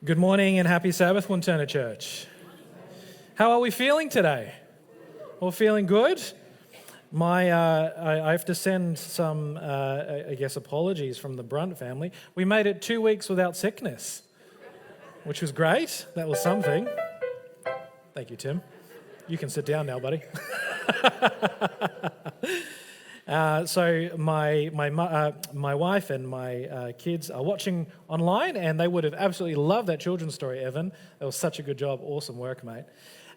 Good morning and happy Sabbath, Wanturna Church. How are we feeling today? All feeling good? I have to send some, apologies from the Brunt family. We made it 2 weeks without sickness, which was great. That was something. Thank you, Tim. You can sit down now, buddy. So my wife and my kids are watching online, and they would have absolutely loved that children's story, Evan. That was such a good job. Awesome work, mate.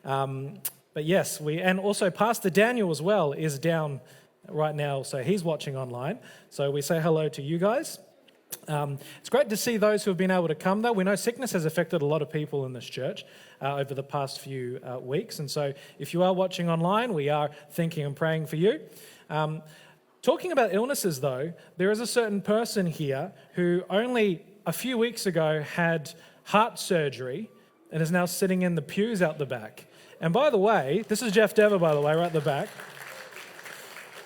But yes, and also Pastor Daniel as well is down right now, so he's watching online. So we say hello to you guys. It's great to see those who have been able to come, though. We know sickness has affected a lot of people in this church over the past few weeks. And so if you are watching online, we are thinking and praying for you. Talking about illnesses, though, there is a certain person here who only a few weeks ago had heart surgery and is now sitting in the pews out the back. And by the way, this is Jeff Dever, by the way, right at the back.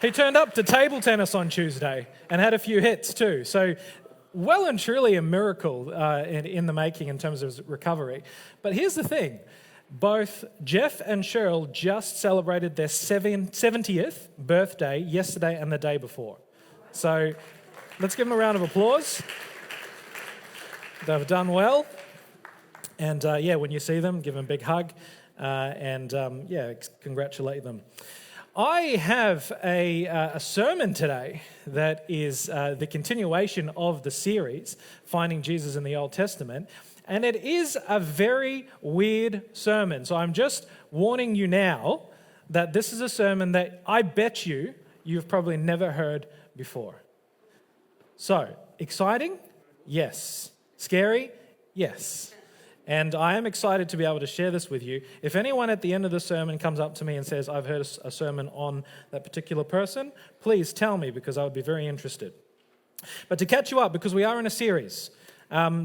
He turned up to table tennis on Tuesday and had a few hits too. So well and truly a miracle in the making in terms of recovery. But here's the thing. Both Jeff and Cheryl just celebrated their 70th birthday yesterday and the day before. So let's give them a round of applause. They've done well. And when you see them, give them a big hug congratulate them. I have a sermon today that is the continuation of the series, Finding Jesus in the Old Testament. And it is a very weird sermon. So I'm just warning you now that this is a sermon that I bet you've probably never heard before. So, exciting? Yes. Scary? Yes. And I am excited to be able to share this with you. If anyone at the end of the sermon comes up to me and says, I've heard a sermon on that particular person, please tell me, because I would be very interested. But to catch you up, because we are in a series,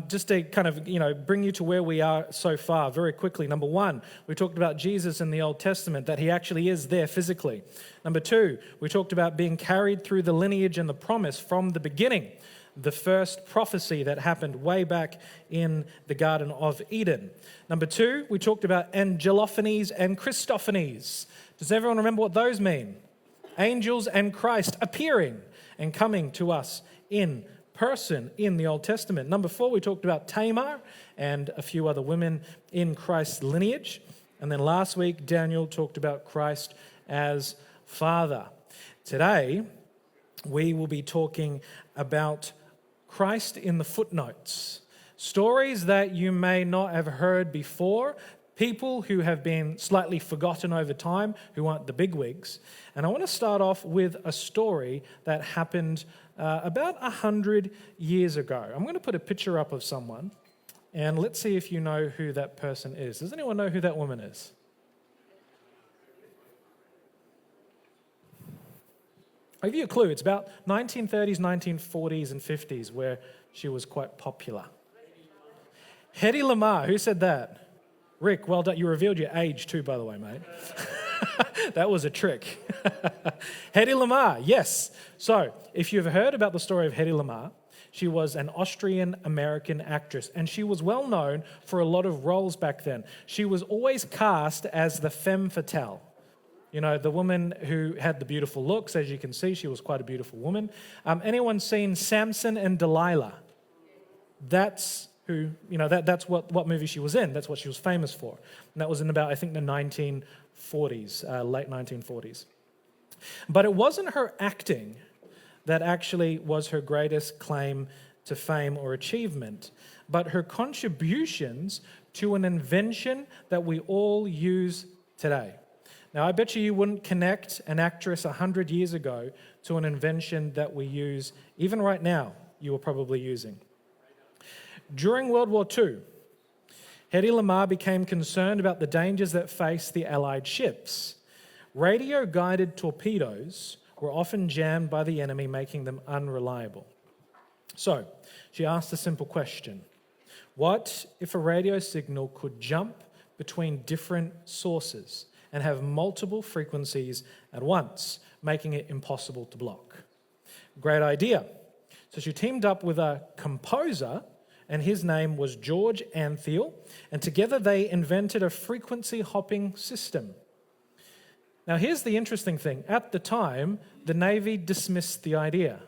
just to kind of, bring you to where we are so far very quickly. Number one, we talked about Jesus in the Old Testament, that he actually is there physically. Number two, we talked about being carried through the lineage and the promise from the beginning, the first prophecy that happened way back in the Garden of Eden. Number two, we talked about angelophanies and Christophanies. Does everyone remember what those mean? Angels and Christ appearing and coming to us in person in the Old Testament. Number four, we talked about Tamar and a few other women in Christ's lineage. And then last week, Daniel talked about Christ as Father. Today, we will be talking about Christ in the footnotes. Stories that you may not have heard before, people who have been slightly forgotten over time, who aren't the bigwigs. And I want to start off with a story that happened about 100 years ago. I'm going to put a picture up of someone, and let's see if you know who that person is. Does anyone know who that woman is? I'll give you a clue. It's about 1930s, 1940s, and 50s where she was quite popular. Hedy Lamarr. Who said that? Rick, well done. You revealed your age too, by the way, mate. That was a trick. Hedy Lamarr, yes. So, if you've heard about the story of Hedy Lamarr, she was an Austrian-American actress, and she was well known for a lot of roles back then. She was always cast as the femme fatale. The woman who had the beautiful looks. As you can see, she was quite a beautiful woman. Anyone seen Samson and Delilah? That's who, that's what movie she was in. That's what she was famous for. And that was in about, I think, the 1940s, late 1940s. But it wasn't her acting that actually was her greatest claim to fame or achievement, but her contributions to an invention that we all use today. Now, I bet you wouldn't connect an actress 100 years ago to an invention that we use, even right now, you are probably using. During World War II, Hedy Lamarr became concerned about the dangers that faced the Allied ships. Radio-guided torpedoes were often jammed by the enemy, making them unreliable. So, she asked a simple question. What if a radio signal could jump between different sources and have multiple frequencies at once, making it impossible to block? Great idea. So she teamed up with a composer and his name was George Antheil, and together they invented a frequency hopping system. Now, here's the interesting thing. At the time, the Navy dismissed the idea.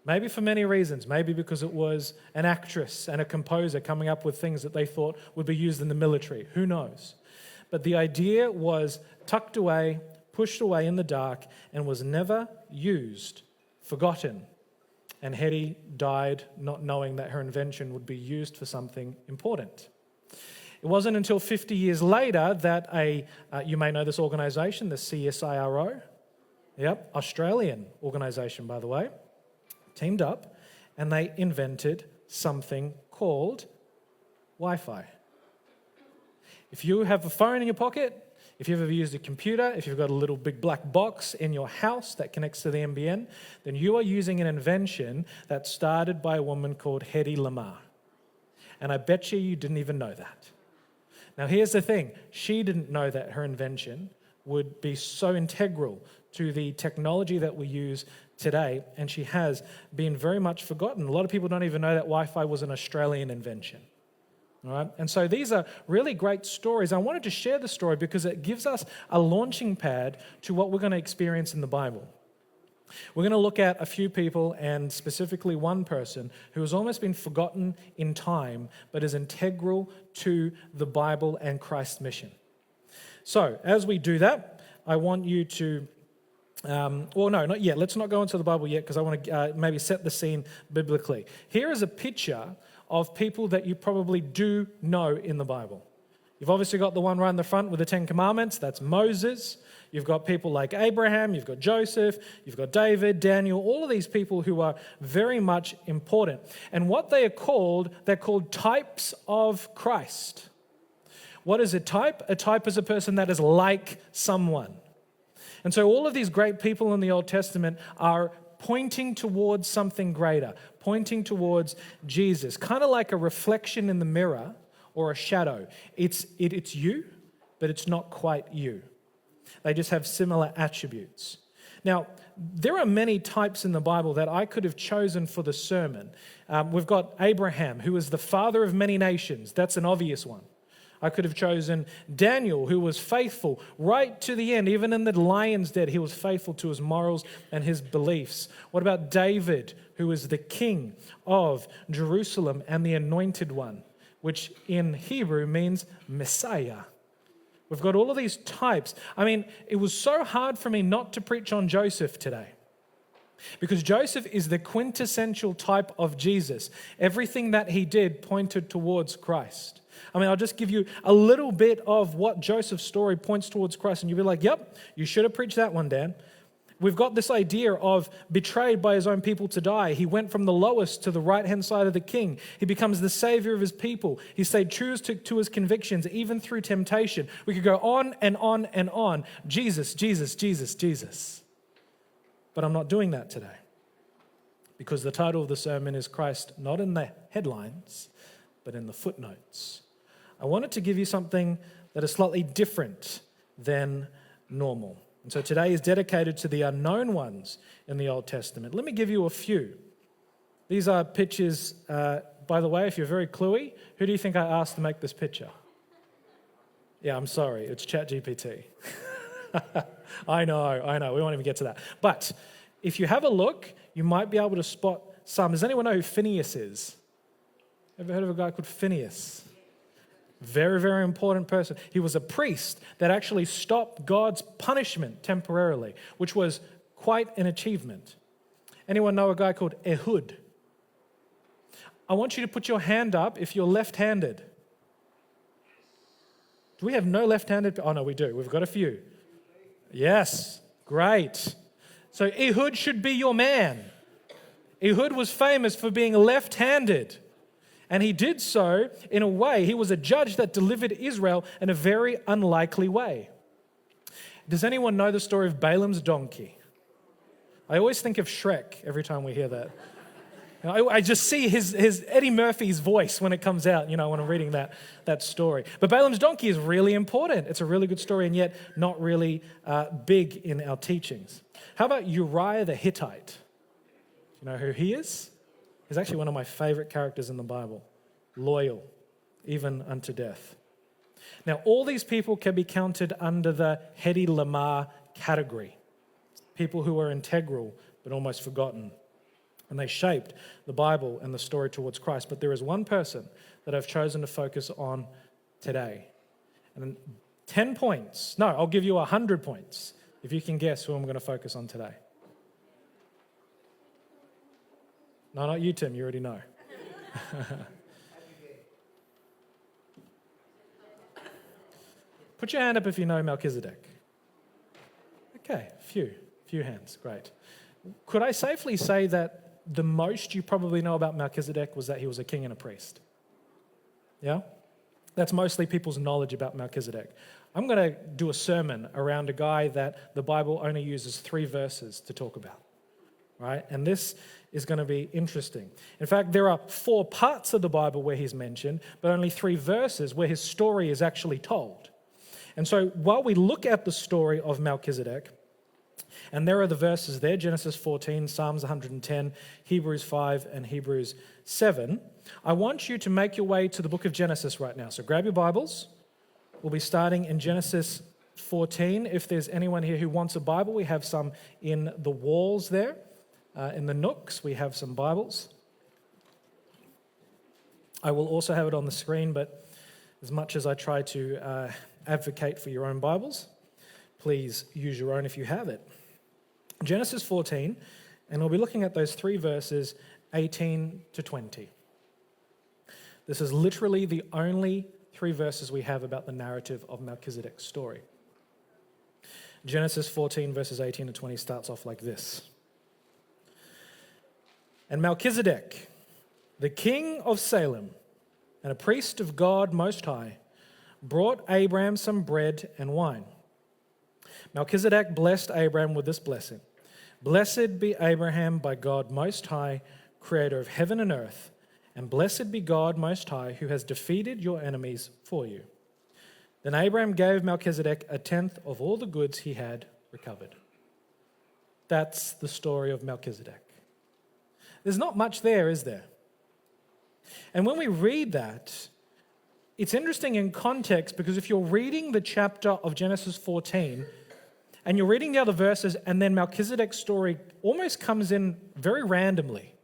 Maybe for many reasons. Maybe because it was an actress and a composer coming up with things that they thought would be used in the military. Who knows? But the idea was tucked away, pushed away in the dark, and was never used, forgotten. And Hetty died not knowing that her invention would be used for something important. It wasn't until 50 years later that you may know this organisation, the CSIRO, Australian organisation, by the way, teamed up and they invented something called Wi-Fi. If you have a phone in your pocket, if you've ever used a computer, if you've got a little big black box in your house that connects to the NBN, then you are using an invention that started by a woman called Hedy Lamarr. And I bet you didn't even know that. Now, here's the thing. She didn't know that her invention would be so integral to the technology that we use today, and she has been very much forgotten. A lot of people don't even know that Wi-Fi was an Australian invention. All right? And so these are really great stories. I wanted to share the story because it gives us a launching pad to what we're going to experience in the Bible. We're going to look at a few people, and specifically one person who has almost been forgotten in time, but is integral to the Bible and Christ's mission. So, as we do that, I want you to, not yet. Let's not go into the Bible yet, because I want to maybe set the scene biblically. Here is a picture of people that you probably do know in the Bible. You've obviously got the one right in the front with the Ten Commandments. That's Moses. You've got people like Abraham, you've got Joseph, you've got David, Daniel, all of these people who are very much important. And what they are called, they're called types of Christ. What is a type? A type is a person that is like someone. And so all of these great people in the Old Testament are pointing towards something greater, pointing towards Jesus, kind of like a reflection in the mirror or a shadow. It's you, but it's not quite you. They just have similar attributes. Now, there are many types in the Bible that I could have chosen for the sermon. We've got Abraham, who is the father of many nations. That's an obvious one. I could have chosen Daniel, who was faithful right to the end. Even in the lion's den, he was faithful to his morals and his beliefs. What about David, who is the king of Jerusalem and the anointed one, which in Hebrew means Messiah? We've got all of these types. I mean, it was so hard for me not to preach on Joseph today, because Joseph is the quintessential type of Jesus. Everything that he did pointed towards Christ. I mean, I'll just give you a little bit of what Joseph's story points towards Christ, and you'll be like, yep, you should have preached that one, Dan. We've got this idea of betrayed by his own people to die. He went from the lowest to the right-hand side of the king. He becomes the savior of his people. He stayed true to his convictions, even through temptation. We could go on and on and on. Jesus, Jesus, Jesus, Jesus. But I'm not doing that today, because the title of the sermon is Christ, not in the headlines, but in the footnotes. I wanted to give you something that is slightly different than normal. And so today is dedicated to the unknown ones in the Old Testament. Let me give you a few. These are pictures, by the way, if you're very cluey, who do you think I asked to make this picture? Yeah, I'm sorry, it's ChatGPT. I know, we won't even get to that. But if you have a look, you might be able to spot some. Does anyone know who Phineas is? Ever heard of a guy called Phineas? Very, very important person. He was a priest that actually stopped God's punishment temporarily, which was quite an achievement. Anyone know a guy called Ehud? I want you to put your hand up if you're left-handed. Do we have no left-handed? Oh, no, we do. We've got a few. Yes, great. So Ehud should be your man. Ehud was famous for being left-handed. And he did so in a way, he was a judge that delivered Israel in a very unlikely way. Does anyone know the story of Balaam's donkey? I always think of Shrek every time we hear that. I just see his Eddie Murphy's voice when it comes out, when I'm reading that story. But Balaam's donkey is really important. It's a really good story, and yet not really big in our teachings. How about Uriah the Hittite? Do you know who he is? is actually one of my favorite characters in the Bible. Loyal, even unto death. Now, all these people can be counted under the Hedi Lamar category. People who are integral but almost forgotten. And they shaped the Bible and the story towards Christ. But there is one person that I've chosen to focus on today. And 10 points. No, I'll give you 100 points if you can guess who I'm going to focus on today. No, not you, Tim. You already know. Put your hand up if you know Melchizedek. Okay, few hands. Great. Could I safely say that the most you probably know about Melchizedek was that he was a king and a priest? Yeah? That's mostly people's knowledge about Melchizedek. I'm going to do a sermon around a guy that the Bible only uses 3 verses to talk about, right? And this is going to be interesting. In fact, there are 4 parts of the Bible where he's mentioned, but only 3 verses where his story is actually told. And so while we look at the story of Melchizedek, and there are the verses there, Genesis 14, Psalms 110, Hebrews 5, and Hebrews 7. I want you to make your way to the book of Genesis right now. So grab your Bibles. We'll be starting in Genesis 14. If there's anyone here who wants a Bible, we have some in the walls there. In the nooks, we have some Bibles. I will also have it on the screen, but as much as I try to advocate for your own Bibles, please use your own if you have it. Genesis 14, and we'll be looking at those 3 verses, 18 to 20. This is literally the only 3 verses we have about the narrative of Melchizedek's story. Genesis 14, verses 18 to 20 starts off like this. And Melchizedek, the king of Salem, and a priest of God Most High, brought Abram some bread and wine. Melchizedek blessed Abram with this blessing. Blessed be Abraham by God Most High, creator of heaven and earth, and blessed be God Most High, who has defeated your enemies for you. Then Abram gave Melchizedek 1/10 of all the goods he had recovered. That's the story of Melchizedek. There's not much there, is there? And when we read that, it's interesting in context, because if you're reading the chapter of Genesis 14 and you're reading the other verses, and then Melchizedek's story almost comes in very randomly.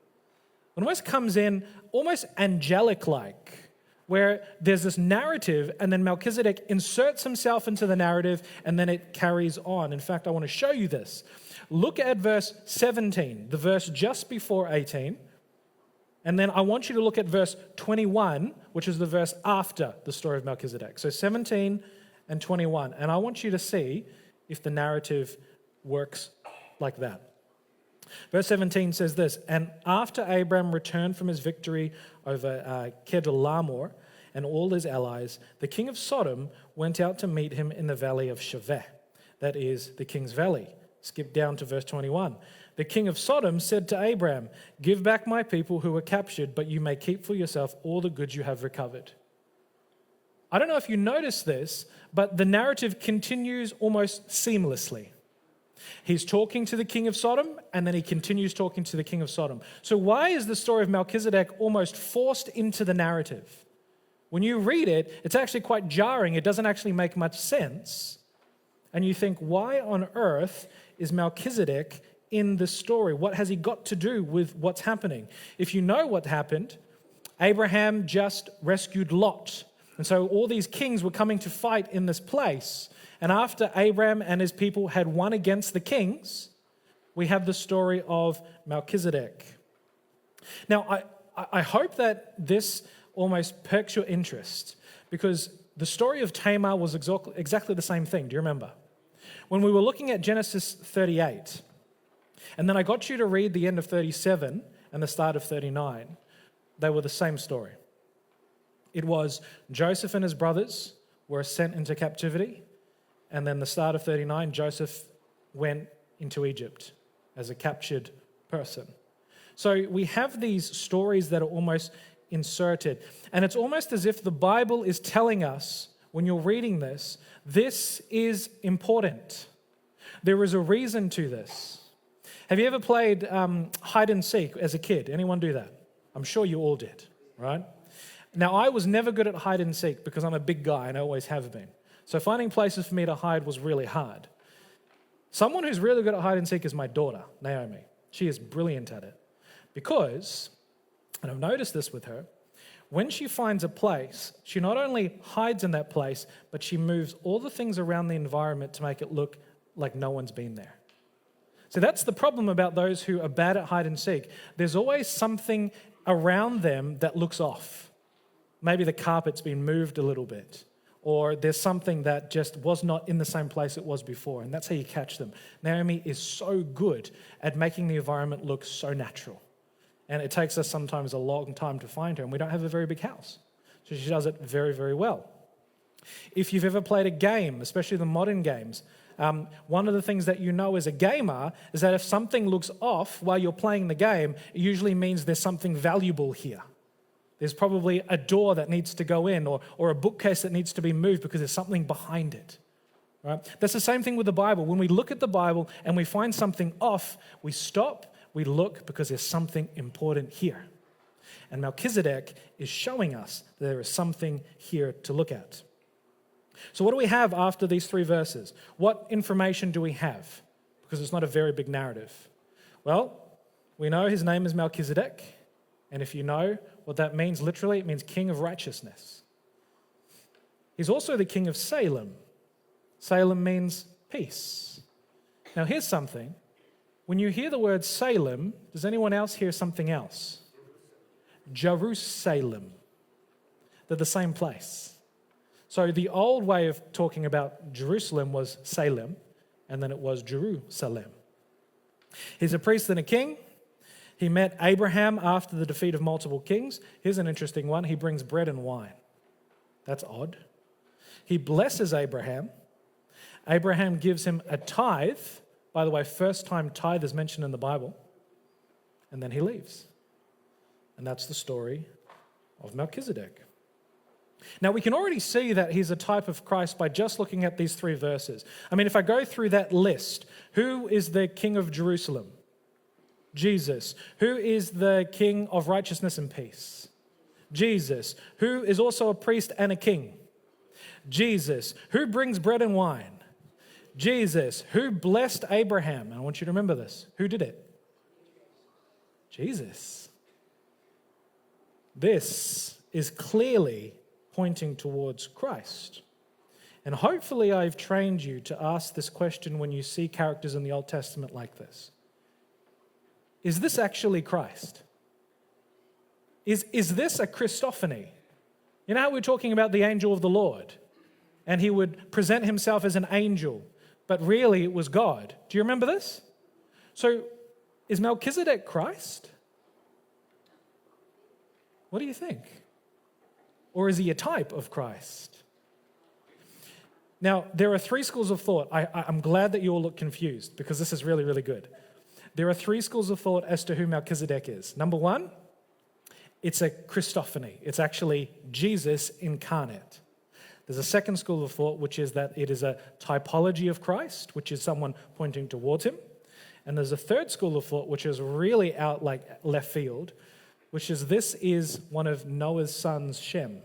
It almost comes in almost angelic-like, where there's this narrative and then Melchizedek inserts himself into the narrative and then it carries on. In fact, I want to show you this. Look at verse 17, the verse just before 18. And then I want you to look at verse 21, which is the verse after the story of Melchizedek. So 17 and 21. And I want you to see if the narrative works like that. Verse 17 says this, and after Abram returned from his victory over Kedorlaomer and all his allies, the king of Sodom went out to meet him in the valley of Shaveh, that is, the king's valley. Skip down to verse 21. The king of Sodom said to Abram, give back my people who were captured, but you may keep for yourself all the goods you have recovered. I don't know if you notice this, but the narrative continues almost seamlessly. He's talking to the king of Sodom, and then he continues talking to the king of Sodom. So why is the story of Melchizedek almost forced into the narrative? When you read it, it's actually quite jarring. It doesn't actually make much sense. And you think, why on earth is Melchizedek in this story? What has he got to do with what's happening? If you know what happened, Abraham just rescued Lot. And so all these kings were coming to fight in this place. And after Abraham and his people had won against the kings, we have the story of Melchizedek. Now, I hope that this almost perks your interest, because the story of Tamar was exactly the same thing. Do you remember? When we were looking at Genesis 38, and then I got you to read the end of 37 and the start of 39, they were the same story. It was Joseph and his brothers were sent into captivity, and then the start of 39, Joseph went into Egypt as a captured person. So we have these stories that are almost inserted, and it's almost as if the Bible is telling us, when you're reading this, this is important. There is a reason to this. Have you ever played hide and seek as a kid? Anyone do that? I'm sure you all did, right? Now, I was never good at hide and seek because I'm a big guy and I always have been. So finding places for me to hide was really hard. Someone who's really good at hide and seek is my daughter, Naomi. She is brilliant at it because, and I've noticed this with her, when she finds a place, she not only hides in that place, but she moves all the things around the environment to make it look like no one's been there. So that's the problem about those who are bad at hide and seek. There's always something around them that looks off. Maybe the carpet's been moved a little bit, or there's something that just was not in the same place it was before, and that's how you catch them. Naomi is so good at making the environment look so natural. And it takes us sometimes a long time to find her, and we don't have a very big house. So she does it very, very well. If you've ever played a game, especially the modern games, one of the things that you know as a gamer is that if something looks off while you're playing the game, it usually means there's something valuable here. There's probably a door that needs to go in or a bookcase that needs to be moved because there's something behind it. Right? That's the same thing with the Bible. When we look at the Bible and we find something off, we stop, we look because there's something important here. And Melchizedek is showing us that there is something here to look at. So what do we have after these 3 verses? What information do we have? Because it's not a very big narrative. Well, we know his name is Melchizedek. And if you know what that means, literally, it means king of righteousness. He's also the king of Salem. Salem means peace. Now, here's something. When you hear the word Salem, does anyone else hear something else? Jerusalem. They're the same place. So the old way of talking about Jerusalem was Salem, and then it was Jerusalem. He's a priest and a king. He met Abraham after the defeat of multiple kings. Here's an interesting one. He brings bread and wine. That's odd. He blesses Abraham. Abraham gives him a tithe. By the way, first time tithe is mentioned in the Bible. And then he leaves. And that's the story of Melchizedek. Now, we can already see that he's a type of Christ by just looking at these 3 verses. I mean, if I go through that list, who is the king of Jerusalem? Jesus. Who is the king of righteousness and peace? Jesus. Who is also a priest and a king? Jesus. Who brings bread and wine? Jesus. Who blessed Abraham? And I want you to remember this. Who did it? Jesus. This is clearly pointing towards Christ. And hopefully I've trained you to ask this question when you see characters in the Old Testament like this. Is this actually Christ? Is this a Christophany? You know how we're talking about the angel of the Lord, and he would present himself as an angel, but really it was God. Do you remember this? So is Melchizedek Christ? What do you think? Or is he a type of Christ? Now, there are 3 schools of thought. I'm glad that you all look confused because this is really, really good. There are 3 schools of thought as to who Melchizedek is. Number 1, it's a Christophany. It's actually Jesus incarnate. There's a second school of thought, which is that it is a typology of Christ, which is someone pointing towards him. And there's a third school of thought, which is really out like left field, which is this is one of Noah's sons, Shem.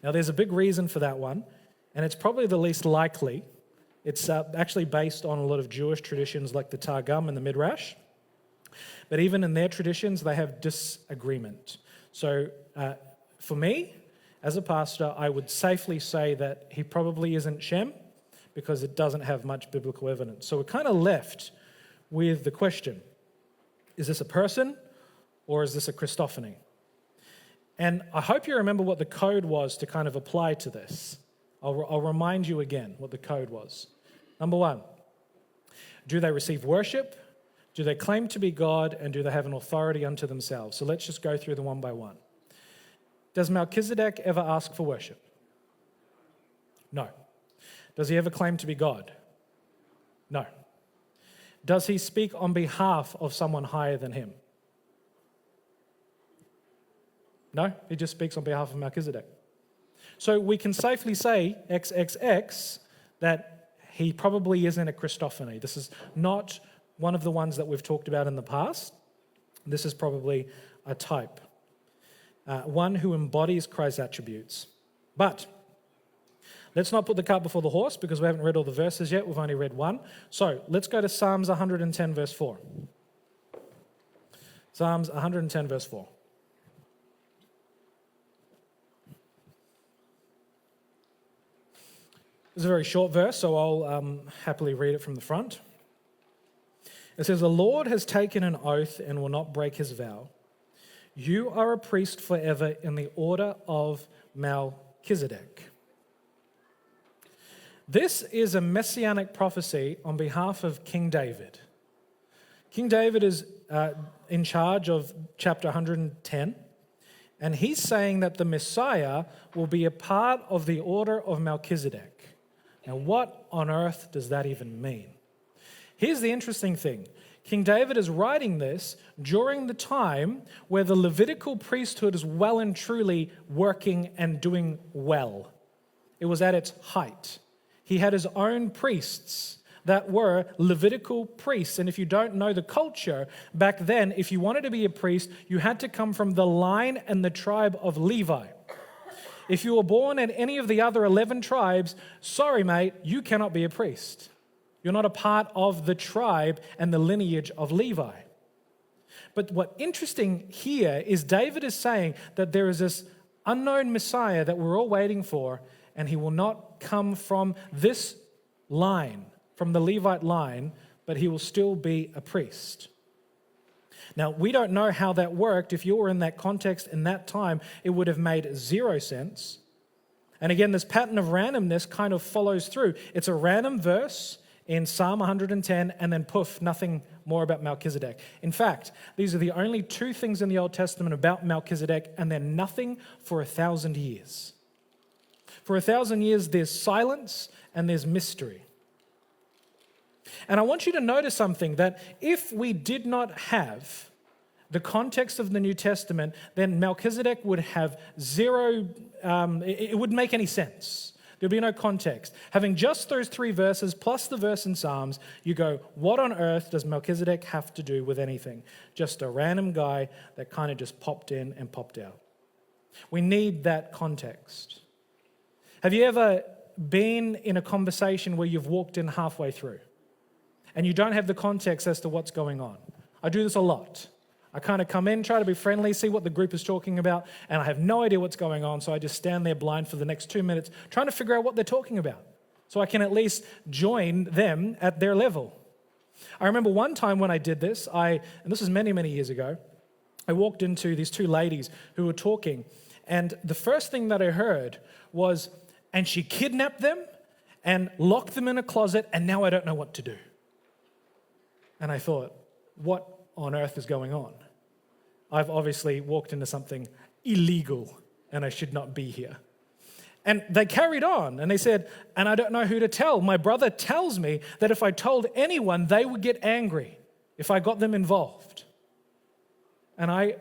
Now, there's a big reason for that one, and it's probably the least likely. It's actually based on a lot of Jewish traditions like the Targum and the Midrash. But even in their traditions, they have disagreement. So for me, as a pastor, I would safely say that he probably isn't Shem because it doesn't have much biblical evidence. So we're kind of left with the question, is this a person or is this a Christophany? And I hope you remember what the code was to kind of apply to this. I'll remind you again what the code was. Number 1, do they receive worship? Do they claim to be God? And do they have an authority unto themselves? So let's just go through them one by one. Does Melchizedek ever ask for worship? No. Does he ever claim to be God? No. Does he speak on behalf of someone higher than him? No, he just speaks on behalf of Melchizedek. So we can safely say, XXX, that he probably isn't a Christophany. This is not one of the ones that we've talked about in the past. This is probably a type, one who embodies Christ's attributes. But let's not put the cart before the horse because we haven't read all the verses yet. We've only read one. So let's go to Psalms 110, verse 4. Psalms 110, verse 4. It's a very short verse, so I'll happily read it from the front. It says, "The Lord has taken an oath and will not break his vow. You are a priest forever in the order of Melchizedek." This is a messianic prophecy on behalf of King David. King David is in charge of chapter 110, and he's saying that the Messiah will be a part of the order of Melchizedek. Now, what on earth does that even mean? Here's the interesting thing. King David is writing this during the time where the Levitical priesthood is well and truly working and doing well. It was at its height. He had his own priests that were Levitical priests. And if you don't know the culture, back then, if you wanted to be a priest, you had to come from the line and the tribe of Levi. If you were born in any of the other 11 tribes, sorry, mate, you cannot be a priest. You're not a part of the tribe and the lineage of Levi. But what's interesting here is David is saying that there is this unknown Messiah that we're all waiting for, and he will not come from this line, from the Levite line, but he will still be a priest. Now, we don't know how that worked. If you were in that context in that time, it would have made zero sense. And again, this pattern of randomness kind of follows through. It's a random verse in Psalm 110, and then poof, nothing more about Melchizedek. In fact, these are the only two things in the Old Testament about Melchizedek, and they're nothing for 1,000 years. For 1,000 years, there's silence and there's mystery. And I want you to notice something, that if we did not have the context of the New Testament, then Melchizedek would have zero, it wouldn't make any sense. There'd be no context. Having just those three verses plus the verse in Psalms, you go, what on earth does Melchizedek have to do with anything? Just a random guy that kind of just popped in and popped out. We need that context. Have you ever been in a conversation where you've walked in halfway through and you don't have the context as to what's going on? I do this a lot. I kind of come in, try to be friendly, see what the group is talking about, and I have no idea what's going on, so I just stand there blind for the next 2 minutes trying to figure out what they're talking about so I can at least join them at their level. I remember one time when I did this, and this is many, many years ago, I walked into these two ladies who were talking, and the first thing that I heard was, "And she kidnapped them and locked them in a closet, and now I don't know what to do." And I thought, what on earth is going on? I've obviously walked into something illegal and I should not be here. And they carried on and they said, "And I don't know who to tell. My brother tells me that if I told anyone, they would get angry if I got them involved." And I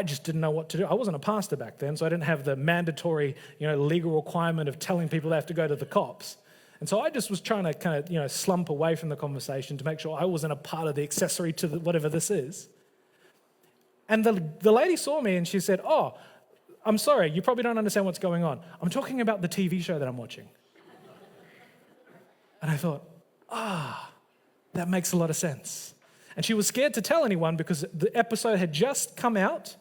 just didn't know what to do. I wasn't a pastor back then, so I didn't have the mandatory, legal requirement of telling people they have to go to the cops. And so I just was trying to kind of, slump away from the conversation to make sure I wasn't a part of the accessory to whatever this is. And the lady saw me and she said, "Oh, I'm sorry, you probably don't understand what's going on. I'm talking about the TV show that I'm watching." And I thought, that makes a lot of sense. And she was scared to tell anyone because the episode had just come out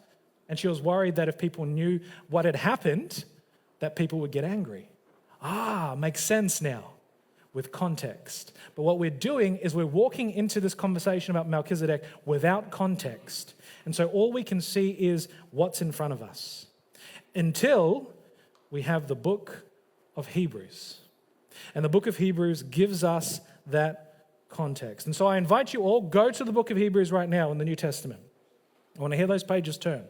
and she was worried that if people knew what had happened, that people would get angry. Makes sense now with context. But what we're doing is we're walking into this conversation about Melchizedek without context. And so all we can see is what's in front of us until we have the book of Hebrews. And the book of Hebrews gives us that context. And so I invite you all, go to the book of Hebrews right now in the New Testament. I want to hear those pages turn.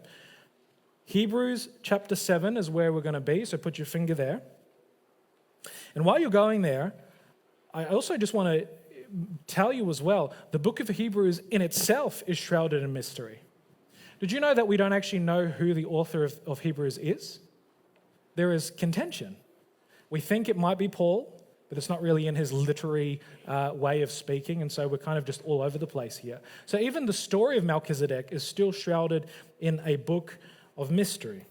Hebrews chapter 7 is where we're going to be, so put your finger there. And while you're going there, I also just want to tell you as well, the book of Hebrews in itself is shrouded in mystery. Did you know that we don't actually know who the author of Hebrews is? There is contention. We think it might be Paul, but it's not really in his literary way of speaking, and so we're kind of just all over the place here. So even the story of Melchizedek is still shrouded in a book of mystery.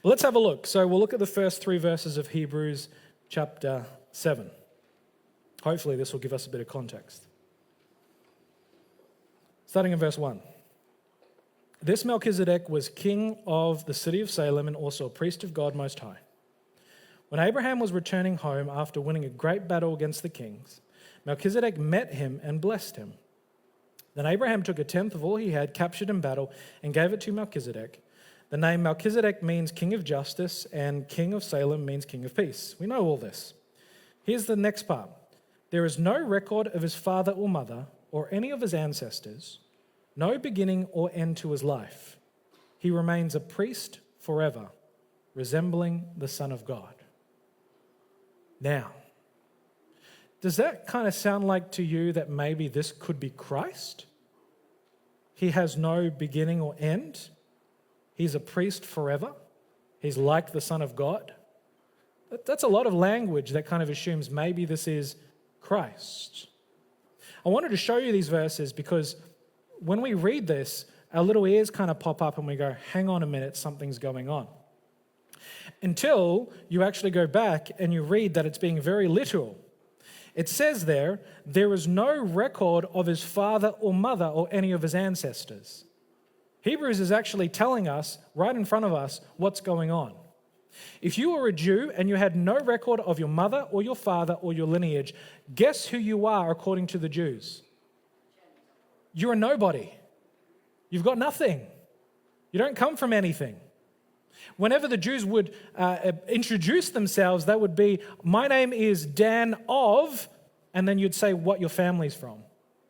But let's have a look. So we'll look at the first 3 verses of Hebrews chapter 7. Hopefully this will give us a bit of context. Starting in verse 1. This Melchizedek was king of the city of Salem and also a priest of God Most High. When Abraham was returning home after winning a great battle against the kings, Melchizedek met him and blessed him. Then Abraham took a tenth of all he had captured in battle and gave it to Melchizedek. The name Melchizedek means king of justice, and king of Salem means king of peace. We know all this. Here's the next part. There is no record of his father or mother or any of his ancestors, no beginning or end to his life. He remains a priest forever, resembling the Son of God. Now, does that kind of sound like to you that maybe this could be Christ? He has no beginning or end. He's a priest forever. He's like the Son of God. That's a lot of language that kind of assumes maybe this is Christ. I wanted to show you these verses because when we read this, our little ears kind of pop up and we go, hang on a minute, something's going on. Until you actually go back and you read that it's being very literal. It says there is no record of his father or mother or any of his ancestors. Hebrews is actually telling us, right in front of us, what's going on. If you were a Jew and you had no record of your mother or your father or your lineage, guess who you are according to the Jews? You're a nobody. You've got nothing. You don't come from anything. Whenever the Jews would introduce themselves, that would be, my name is Dan of, and then you'd say what your family's from.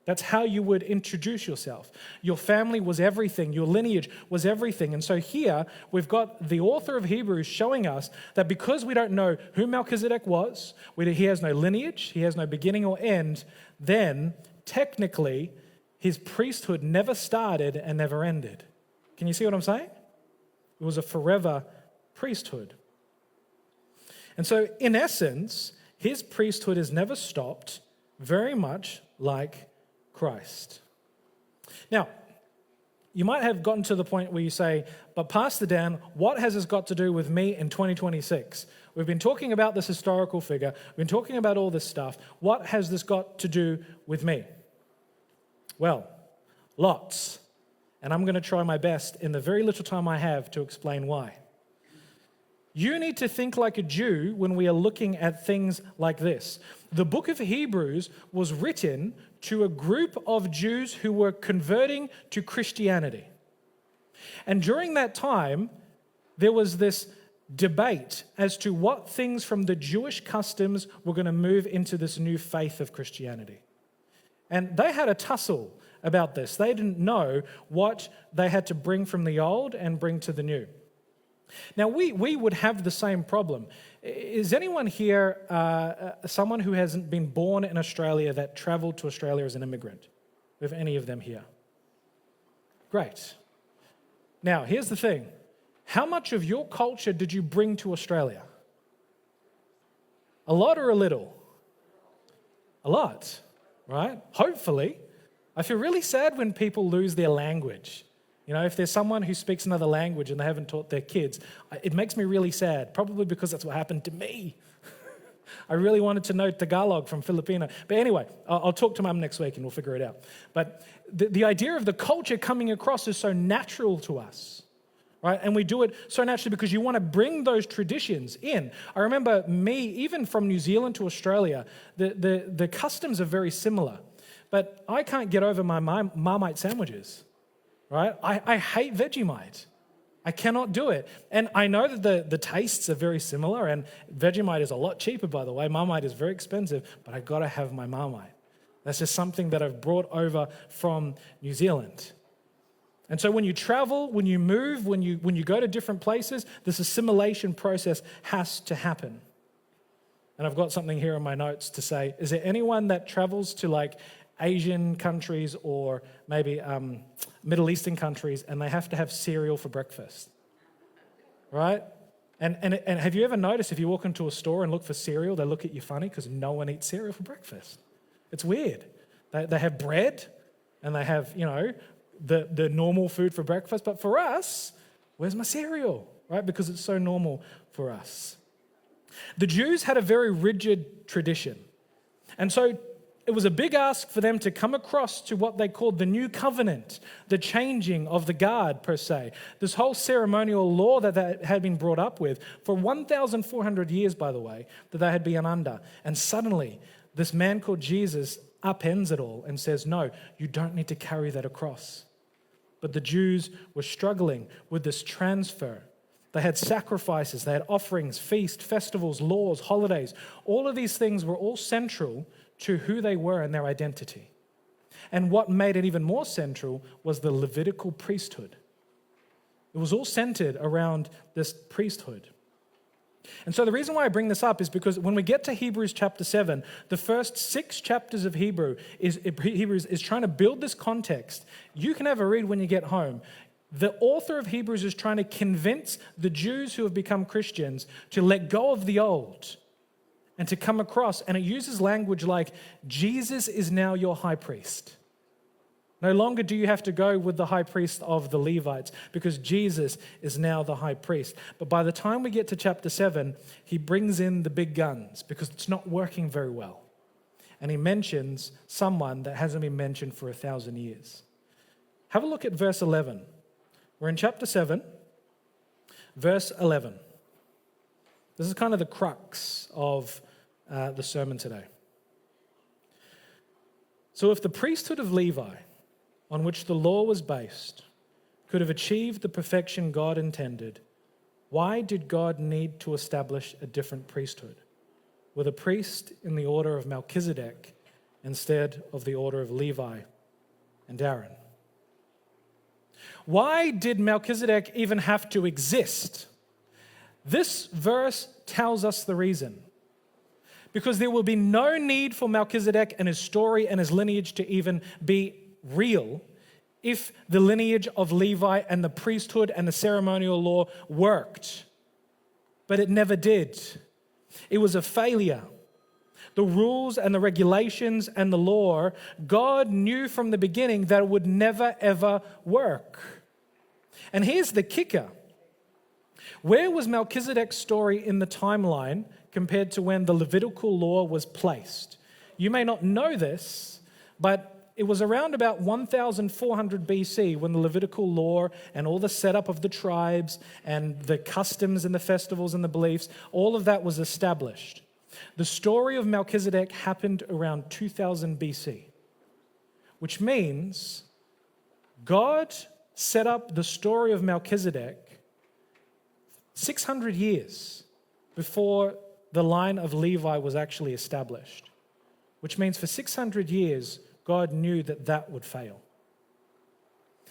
That's how you would introduce yourself. Your family was everything. Your lineage was everything. And so here we've got the author of Hebrews showing us that because we don't know who Melchizedek was, he has no lineage, he has no beginning or end, then technically his priesthood never started and never ended. Can you see what I'm saying? It was a forever priesthood. And so in essence, his priesthood has never stopped, very much like Christ. Now, you might have gotten to the point where you say, but Pastor Dan, what has this got to do with me in 2026? We've been talking about this historical figure. We've been talking about all this stuff. What has this got to do with me? Well, lots. And I'm going to try my best in the very little time I have to explain why. You need to think like a Jew when we are looking at things like this. The book of Hebrews was written to a group of Jews who were converting to Christianity. And during that time, there was this debate as to what things from the Jewish customs were going to move into this new faith of Christianity. And they had a tussle about this. They didn't know what they had to bring from the old and bring to the new. Now, we would have the same problem. Is anyone here someone who hasn't been born in Australia that traveled to Australia as an immigrant? We have any of them here? Great. Now, here's the thing. How much of your culture did you bring to Australia? A lot or a little? A lot, right? Hopefully. I feel really sad when people lose their language. You know, if there's someone who speaks another language and they haven't taught their kids, it makes me really sad, probably because that's what happened to me. I really wanted to know Tagalog from Filipino. But anyway, I'll talk to Mum next week and we'll figure it out. But the idea of the culture coming across is so natural to us, right? And we do it so naturally because you want to bring those traditions in. I remember me, even from New Zealand to Australia, the customs are very similar. But I can't get over my Marmite sandwiches. Right? I hate Vegemite. I cannot do it. And I know that the tastes are very similar, and Vegemite is a lot cheaper, by the way. Marmite is very expensive, but I've got to have my Marmite. That's just something that I've brought over from New Zealand. And so when you travel, when you move, when you go to different places, this assimilation process has to happen. And I've got something here in my notes to say, is there anyone that travels to like Asian countries or maybe Middle Eastern countries and they have to have cereal for breakfast, right? And have you ever noticed if you walk into a store and look for cereal, they look at you funny because no one eats cereal for breakfast? It's weird. They have bread and they have, the normal food for breakfast. But for us, where's my cereal, right? Because it's so normal for us. The Jews had a very rigid tradition. And so it was a big ask for them to come across to what they called the new covenant, the changing of the guard, per se. This whole ceremonial law that they had been brought up with for 1,400 years, by the way, that they had been under. And suddenly, this man called Jesus upends it all and says, no, you don't need to carry that across. But the Jews were struggling with this transfer. They had sacrifices, they had offerings, feasts, festivals, laws, holidays. All of these things were all central to who they were and their identity. And what made it even more central was the Levitical priesthood. It was all centered around this priesthood. And so the reason why I bring this up is because when we get to Hebrews chapter 7, the first 6 chapters of Hebrews is trying to build this context. You can have a read when you get home. The author of Hebrews is trying to convince the Jews who have become Christians to let go of the old and to come across. And it uses language like, Jesus is now your high priest. No longer do you have to go with the high priest of the Levites because Jesus is now the high priest. But by the time we get to chapter 7, he brings in the big guns because it's not working very well. And he mentions someone that hasn't been mentioned for 1,000 years. Have a look at verse 11. We're in chapter 7, verse 11. This is kind of the crux of the sermon today. So if the priesthood of Levi, on which the law was based, could have achieved the perfection God intended, why did God need to establish a different priesthood with a priest in the order of Melchizedek instead of the order of Levi and Aaron? Why did Melchizedek even have to exist? This verse tells us the reason. Because there will be no need for Melchizedek and his story and his lineage to even be real if the lineage of Levi and the priesthood and the ceremonial law worked. But it never did. It was a failure. The rules and the regulations and the law, God knew from the beginning that it would never ever work. And here's the kicker. Where was Melchizedek's story in the timeline compared to when the Levitical law was placed? You may not know this, but it was around about 1400 BC when the Levitical law and all the setup of the tribes and the customs and the festivals and the beliefs, all of that was established. The story of Melchizedek happened around 2000 BC, which means God set up the story of Melchizedek 600 years before the line of Levi was actually established, which means for 600 years, God knew that that would fail.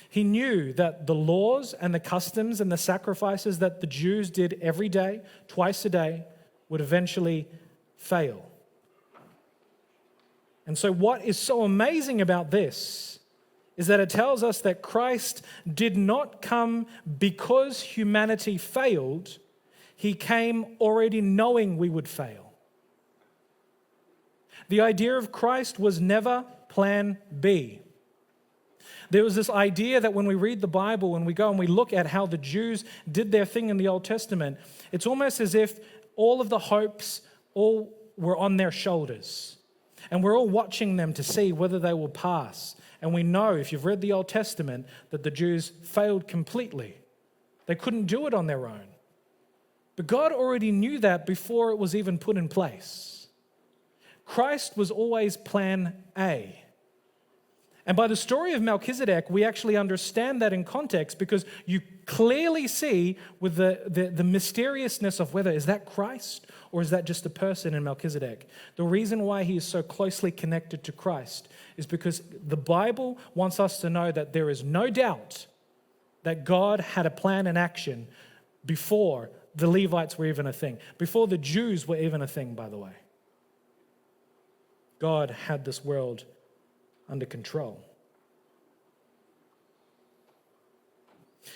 He knew that the laws and the customs and the sacrifices that the Jews did every day, twice a day, would eventually fail. And so what is so amazing about this is that it tells us that Christ did not come because humanity failed. He came already knowing we would fail. The idea of Christ was never plan B. There was this idea that when we read the Bible and we go and we look at how the Jews did their thing in the Old Testament, it's almost as if all of the hopes all were on their shoulders. And we're all watching them to see whether they will pass. And we know, if you've read the Old Testament, that the Jews failed completely. They couldn't do it on their own. But God already knew that before it was even put in place. Christ was always plan A. And by the story of Melchizedek, we actually understand that in context because you clearly see with the mysteriousness of whether is that Christ or is that just a person in Melchizedek. The reason why he is so closely connected to Christ is because the Bible wants us to know that there is no doubt that God had a plan and action before the Levites were even a thing, before the Jews were even a thing, by the way. God had this world under control.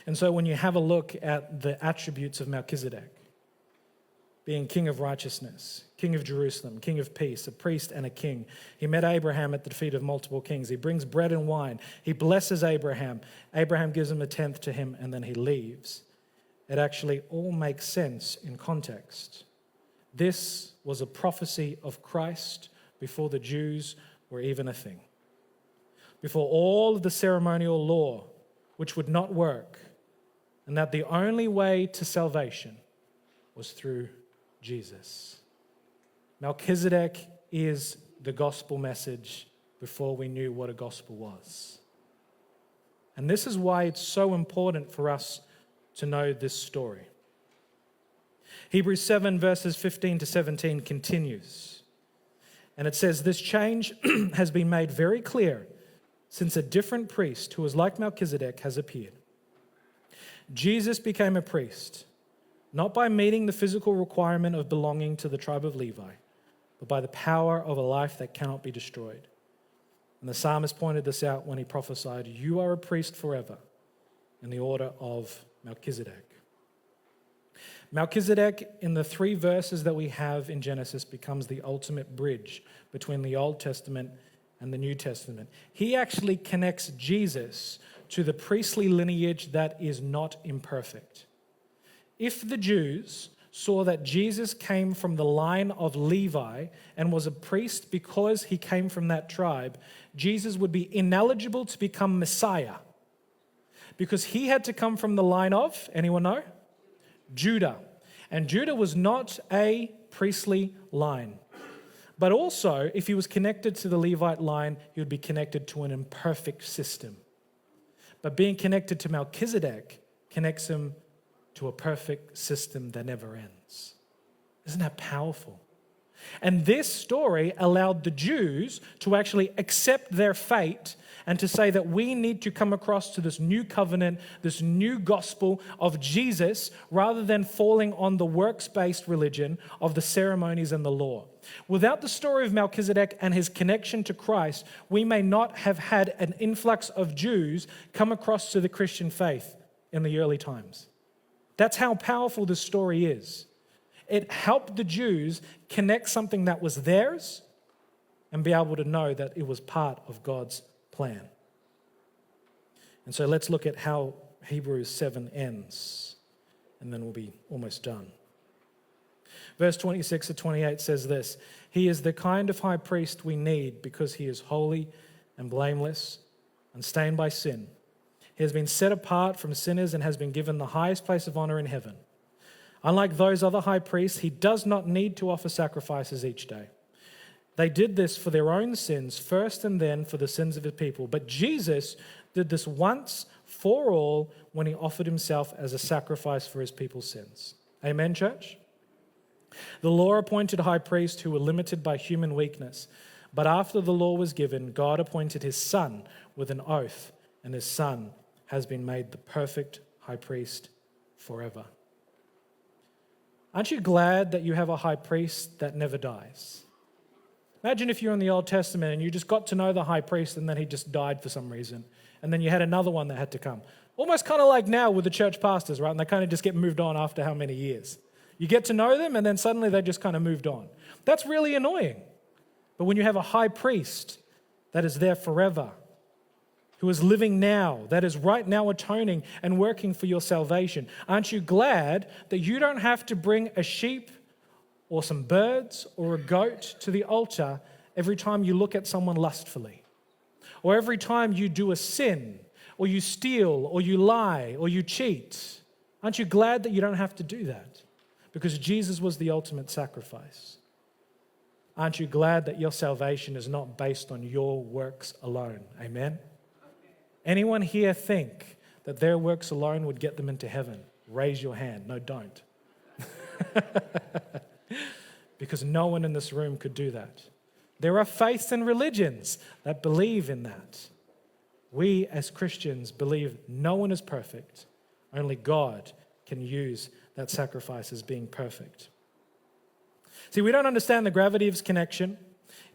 And so when you have a look at the attributes of Melchizedek, being king of righteousness, king of Jerusalem, king of peace, a priest and a king. He met Abraham at the feet of multiple kings. He brings bread and wine. He blesses Abraham. Abraham gives him a tenth to him, and then he leaves. It actually all makes sense in context. This was a prophecy of Christ before the Jews were even a thing. Before all of the ceremonial law, which would not work, and that the only way to salvation was through Jesus. Melchizedek is the gospel message before we knew what a gospel was. And this is why it's so important for us to know this story. Hebrews 7 verses 15 to 17 continues. And it says, this change has been made very clear since a different priest who was like Melchizedek has appeared. Jesus became a priest, not by meeting the physical requirement of belonging to the tribe of Levi, but by the power of a life that cannot be destroyed. And the psalmist pointed this out when he prophesied, you are a priest forever in the order of Melchizedek. Melchizedek, in the 3 verses that we have in Genesis, becomes the ultimate bridge between the Old Testament and the New Testament. He actually connects Jesus to the priestly lineage that is not imperfect. If the Jews saw that Jesus came from the line of Levi and was a priest because he came from that tribe, Jesus would be ineligible to become Messiah because he had to come from the line of, anyone know? Judah. And Judah was not a priestly line. But also, if he was connected to the Levite line, he would be connected to an imperfect system. But being connected to Melchizedek connects him to a perfect system that never ends. Isn't that powerful? And this story allowed the Jews to actually accept their fate and to say that we need to come across to this new covenant, this new gospel of Jesus, rather than falling on the works-based religion of the ceremonies and the law. Without the story of Melchizedek and his connection to Christ, we may not have had an influx of Jews come across to the Christian faith in the early times. That's how powerful this story is. It helped the Jews connect something that was theirs and be able to know that it was part of God's plan. And so let's look at how Hebrews 7 ends, and then we'll be almost done. Verse 26 to 28 says this, he is the kind of high priest we need because he is holy and blameless, unstained by sin. He has been set apart from sinners and has been given the highest place of honor in heaven. Unlike those other high priests, he does not need to offer sacrifices each day. They did this for their own sins first and then for the sins of his people. But Jesus did this once for all when he offered himself as a sacrifice for his people's sins. Amen, church? The law appointed high priests who were limited by human weakness. But after the law was given, God appointed his son with an oath, and his son has been made the perfect high priest forever. Aren't you glad that you have a high priest that never dies? Imagine if you're in the Old Testament and you just got to know the high priest and then he just died for some reason. And then you had another one that had to come. Almost kind of like now with the church pastors, right? And they kind of just get moved on after how many years? You get to know them and then suddenly they just kind of moved on. That's really annoying. But when you have a high priest that is there forever, who is living now, that is right now atoning and working for your salvation, aren't you glad that you don't have to bring a sheep or some birds or a goat to the altar every time you look at someone lustfully, or every time you do a sin, or you steal, or you lie, or you cheat? Aren't you glad that you don't have to do that? Because Jesus was the ultimate sacrifice. Aren't you glad that your salvation is not based on your works alone? Amen? Anyone here think that their works alone would get them into heaven? Raise your hand. No, don't. Because no one in this room could do that. There are faiths and religions that believe in that. We as Christians believe no one is perfect. Only God can use that sacrifice as being perfect. See, we don't understand the gravity of his connection.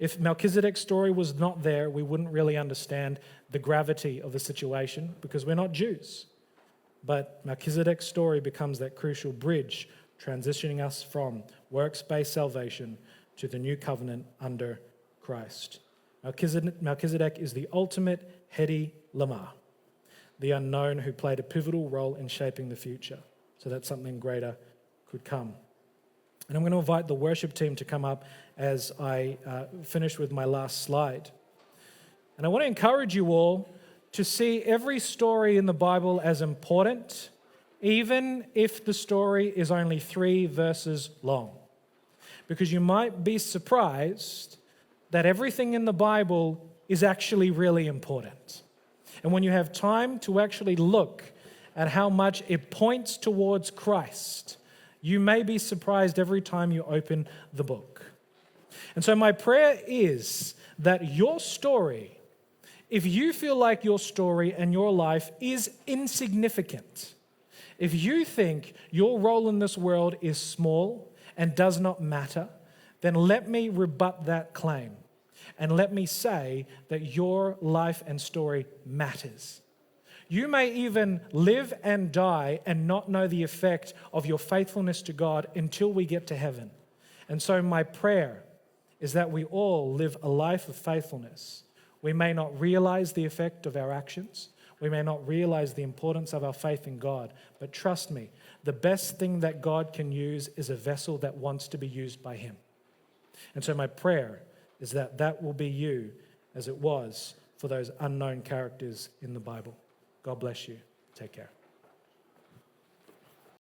If Melchizedek's story was not there, we wouldn't really understand the gravity of the situation because we're not Jews. But Melchizedek's story becomes that crucial bridge transitioning us from works-based salvation to the new covenant under Christ. Melchizedek is the ultimate Hedi Lamar, the unknown who played a pivotal role in shaping the future so that something greater could come. And I'm going to invite the worship team to come up as I finish with my last slide. And I want to encourage you all to see every story in the Bible as important, even if the story is only 3 verses long. Because you might be surprised that everything in the Bible is actually really important. And when you have time to actually look at how much it points towards Christ, you may be surprised every time you open the book. And so my prayer is that your story, if you feel like your story and your life is insignificant, if you think your role in this world is small and does not matter, then let me rebut that claim. And let me say that your life and story matters. You may even live and die and not know the effect of your faithfulness to God until we get to heaven. And so my prayer is that we all live a life of faithfulness. We may not realize the effect of our actions. We may not realize the importance of our faith in God. But trust me, the best thing that God can use is a vessel that wants to be used by Him. And so my prayer is that that will be you as it was for those unknown characters in the Bible. God bless you. Take care.